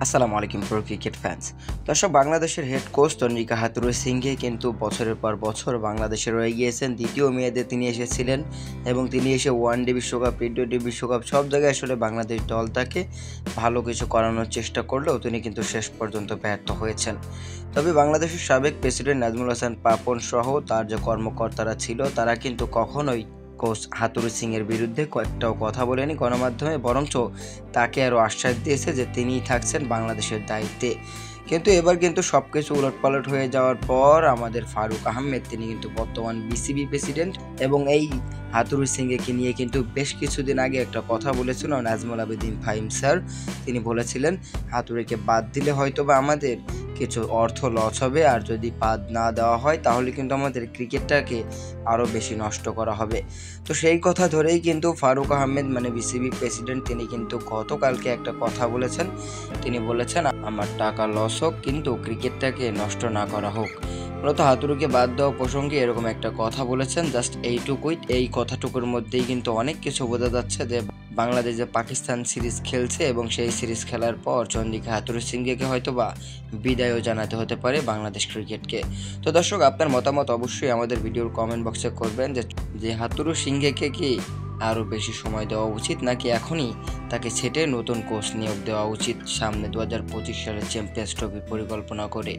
আসসালামু আলাইকুম pro cricket fans. দর্শক, বাংলাদেশের হেড কোচ তন্নিকা হাতুরু সিংহে কিন্তু বছরের পর বছর বাংলাদেশে রয়ে গিয়েছেন। দ্বিতীয় মেয়াদে তিনি এসেছিলেন এবং তিনি এসে ওয়ানডে বিশ্বকাপ, টি-টোয়েন্টি বিশ্বকাপ সব জায়গায় আসলে বাংলাদেশ দলটাকে ভালো কিছু করানোর চেষ্টা করলেও তিনি কিন্তু শেষ পর্যন্ত ব্যর্থ হয়েছেন। তবে বাংলাদেশের সাবেক প্রেসিডেন্ট নাজমুল হাসান পাপন সহ তার যে কর্মকর্তারা ছিল তারা কিন্তু কখনোই কোচ হাতুরু সিংয়ের বিরুদ্ধে কয়েকটাও কথা বলেনি গণমাধ্যমে, বরঞ্চ তাকে আরও আশ্বাস দিয়েছে যে তিনিই থাকছেন বাংলাদেশের দায়িত্বে। কিন্তু এবার কিন্তু সব কিছু উলটপালট হয়ে যাওয়ার পর আমাদের ফারুক আহমেদ, তিনি কিন্তু বর্তমান বিসিবি প্রেসিডেন্ট, এবং এই হাতুরু সিংকে নিয়ে কিন্তু বেশ কিছুদিন আগে একটা কথা বলেছিল নাজমুল আবেদিন ফাহিম স্যার। তিনি বলেছিলেন হাতুড়িকে বাদ দিলে হয়তো বা আমাদের কিছু অর্থ লস হবে, আর যদি বাদ না দেওয়া হয় তাহলে কিন্তু আমাদের ক্রিকেটটাকে আরও বেশি নষ্ট করা হবে। তো সেই কথা ধরেই কিন্তু ফারুক আহমেদ মানে বিসিবি প্রেসিডেন্ট, তিনি কিন্তু গতকালকে একটা কথা বলেছেন। তিনি বলেছেন আমার টাকা লস হোক কিন্তু ক্রিকেটটাকে নষ্ট না করা হোক। মূলত হাতুড়ুকে বাদ দেওয়া প্রসঙ্গে এরকম একটা কথা বলেছেন। জাস্ট এইটুকুই, এই কথাটুকুর মধ্যেই কিন্তু অনেক কিছু বোঝা যাচ্ছে যে বাংলাদেশ যে পাকিস্তান সিরিজ খেলছে এবং সেই সিরিজ খেলার পর চন্ডিকা হাতুরু সিংকে হয়তো বা বিদায়ও জানাতে হতে পারে বাংলাদেশ ক্রিকেটকে। তো দর্শক, আপনার মতামত অবশ্যই আমাদের ভিডিওর কমেন্ট বক্সে করবেন যে হাতুরু সিংকে কি আরও বেশি সময় দেওয়া উচিত, নাকি এখনই তাকে ছেটে নতুন কোচ নিয়োগ দেওয়া উচিত সামনে 2025 সালের চ্যাম্পিয়ন্স ট্রফি পরিকল্পনা করে।